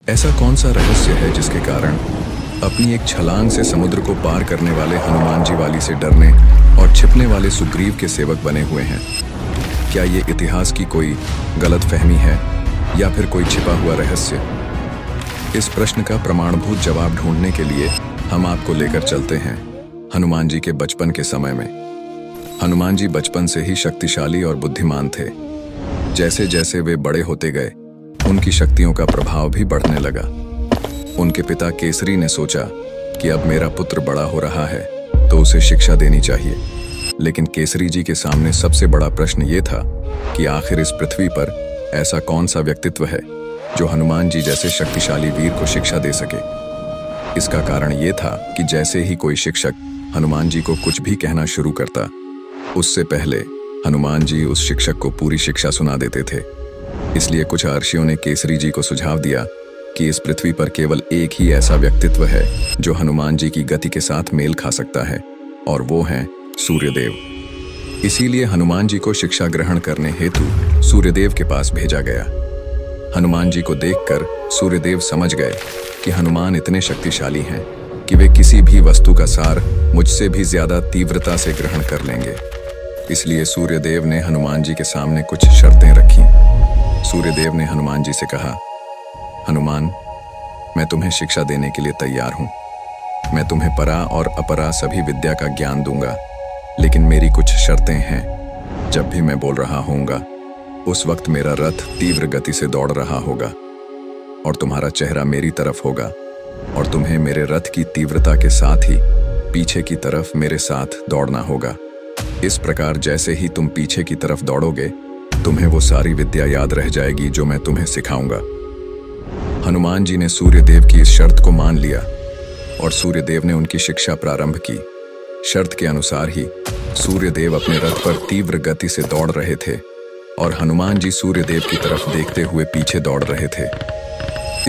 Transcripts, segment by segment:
ऐसा कौन सा रहस्य है जिसके कारण अपनी एक छलांग से समुद्र को पार करने वाले हनुमान जी वाली से डरने और छिपने वाले सुग्रीव के सेवक बने हुए हैं? क्या ये इतिहास की कोई गलतफहमी है या फिर कोई छिपा हुआ रहस्य? इस प्रश्न का प्रमाणभूत जवाब ढूंढने के लिए हम आपको लेकर चलते हैं हनुमान जी के बचपन के समय में। हनुमान जी बचपन से ही शक्तिशाली और बुद्धिमान थे। जैसे जैसे वे बड़े होते गए, उनकी शक्तियों का प्रभाव भी बढ़ने लगा। उनके पिता केसरी ने सोचा कि अब मेरा पुत्र बड़ा हो रहा है तो उसे शिक्षा देनी चाहिए। लेकिन केसरी जी के सामने सबसे बड़ा प्रश्न ये था कि आखिर इस पृथ्वी पर ऐसा कौन सा व्यक्तित्व है जो हनुमान जी जैसे शक्तिशाली वीर को शिक्षा दे सके। इसका कारण ये था कि जैसे ही कोई शिक्षक हनुमान जी को कुछ भी कहना शुरू करता, उससे पहले हनुमान जी उस शिक्षक को पूरी शिक्षा सुना देते थे। इसलिए कुछ अर्षियों ने केसरी जी को सुझाव दिया कि इस पृथ्वी पर केवल एक ही ऐसा व्यक्तित्व है जो हनुमान जी की गति के साथ मेल खा सकता है, और वो हैं सूर्यदेव। इसीलिए हनुमान जी को शिक्षा ग्रहण करने हेतु सूर्यदेव के पास भेजा गया। हनुमान जी को देखकर सूर्यदेव समझ गए कि हनुमान इतने शक्तिशाली हैं कि वे किसी भी वस्तु का सार मुझसे भी ज्यादा तीव्रता से ग्रहण कर लेंगे। इसलिए सूर्यदेव ने हनुमान जी के सामने कुछ शर्तें रखी। सूर्यदेव ने हनुमान जी से कहा, हनुमान, मैं तुम्हें शिक्षा देने के लिए तैयार हूं। मैं तुम्हें परा और अपरा सभी विद्या का ज्ञान दूंगा, लेकिन मेरी कुछ शर्तें हैं। जब भी मैं बोल रहा होऊंगा, उस वक्त मेरा रथ तीव्र गति से दौड़ रहा होगा और तुम्हारा चेहरा मेरी तरफ होगा, और तुम्हें मेरे रथ की तीव्रता के साथ ही पीछे की तरफ मेरे साथ दौड़ना होगा। इस प्रकार जैसे ही तुम पीछे की तरफ दौड़ोगे, तुम्हें वो सारी विद्या याद रह जाएगी जो मैं तुम्हें सिखाऊंगा। हनुमान जी ने सूर्यदेव की इस शर्त को मान लिया और सूर्यदेव ने उनकी शिक्षा प्रारंभ की। शर्त के अनुसार ही सूर्यदेव अपने रथ पर तीव्र गति से दौड़ रहे थे और हनुमान जी सूर्यदेव की तरफ देखते हुए पीछे दौड़ रहे थे।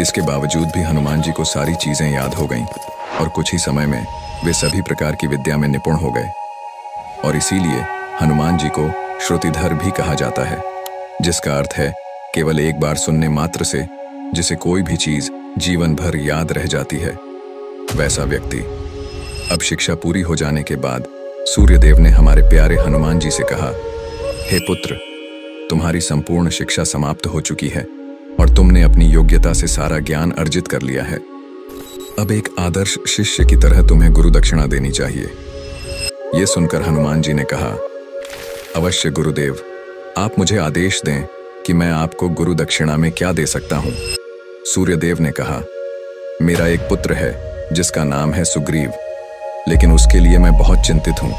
इसके बावजूद भी हनुमान जी को सारी चीजें याद हो गईं और कुछ ही समय में वे सभी प्रकार की विद्या में निपुण हो गए। और इसीलिए हनुमान जी को श्रुतिधर भी कहा जाता है, जिसका अर्थ है केवल एक बार सुनने मात्र से जिसे कोई भी चीज जीवन भर याद रह जाती है, वैसा व्यक्ति। अब शिक्षा पूरी हो जाने के बाद सूर्यदेव ने हमारे प्यारे हनुमान जी से कहा, हे पुत्र, तुम्हारी संपूर्ण शिक्षा समाप्त हो चुकी है और तुमने अपनी योग्यता से सारा ज्ञान अर्जित कर लिया है। अब एक आदर्श शिष्य की तरह तुम्हें गुरु दक्षिणा देनी चाहिए। ये सुनकर हनुमान जी ने कहा, अवश्य गुरुदेव, आप मुझे आदेश दें कि मैं आपको गुरु दक्षिणा में क्या दे सकता हूं। सूर्यदेव ने कहा, मेरा एक पुत्र है जिसका नाम है सुग्रीव, लेकिन उसके लिए मैं बहुत चिंतित हूं।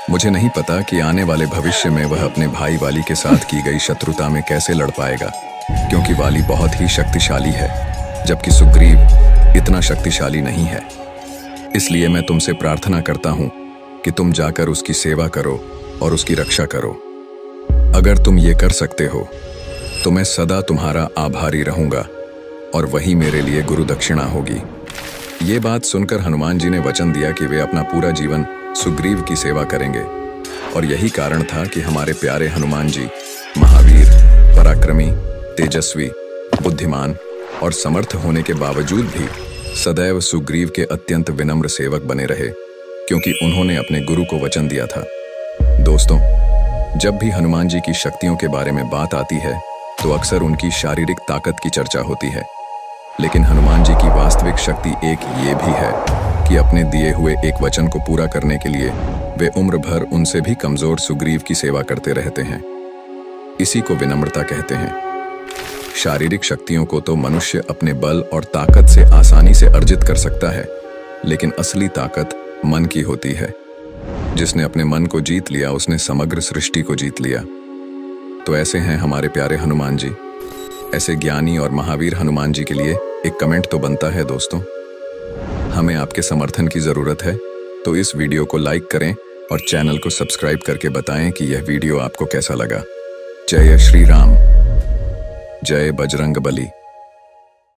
मुझे नहीं पता कि आने वाले भविष्य में वह अपने भाई वाली के साथ की गई शत्रुता में कैसे लड़ पाएगा, क्योंकि वाली बहुत ही शक्तिशाली है जबकि सुग्रीव इतना शक्तिशाली नहीं है। इसलिए मैं तुमसे प्रार्थना करता हूं कि तुम जाकर उसकी सेवा करो और उसकी रक्षा करो। अगर तुम ये कर सकते हो तो मैं सदा तुम्हारा आभारी रहूंगा और वही मेरे लिए गुरु दक्षिणा होगी। ये बात सुनकर हनुमान जी ने वचन दिया कि वे अपना पूरा जीवन सुग्रीव की सेवा करेंगे। और यही कारण था कि हमारे प्यारे हनुमान जी महावीर, पराक्रमी, तेजस्वी, बुद्धिमान और समर्थ होने के बावजूद भी सदैव सुग्रीव के अत्यंत विनम्र सेवक बने रहे, क्योंकि उन्होंने अपने गुरु को वचन दिया था। दोस्तों, जब भी हनुमान जी की शक्तियों के बारे में बात आती है तो अक्सर उनकी शारीरिक ताकत की चर्चा होती है, लेकिन हनुमान जी की वास्तविक शक्ति एक ये भी है कि अपने दिए हुए एक वचन को पूरा करने के लिए वे उम्र भर उनसे भी कमजोर सुग्रीव की सेवा करते रहते हैं। इसी को विनम्रता कहते हैं। शारीरिक शक्तियों को तो मनुष्य अपने बल और ताकत से आसानी से अर्जित कर सकता है, लेकिन असली ताकत मन की होती है। जिसने अपने मन को जीत लिया, उसने समग्र सृष्टि को जीत लिया। तो ऐसे हैं हमारे प्यारे हनुमान जी। ऐसे ज्ञानी और महावीर हनुमान जी के लिए एक कमेंट तो बनता है दोस्तों। हमें आपके समर्थन की जरूरत है, तो इस वीडियो को लाइक करें और चैनल को सब्सक्राइब करके बताएं कि यह वीडियो आपको कैसा लगा। जय श्री राम, जय बजरंग बली।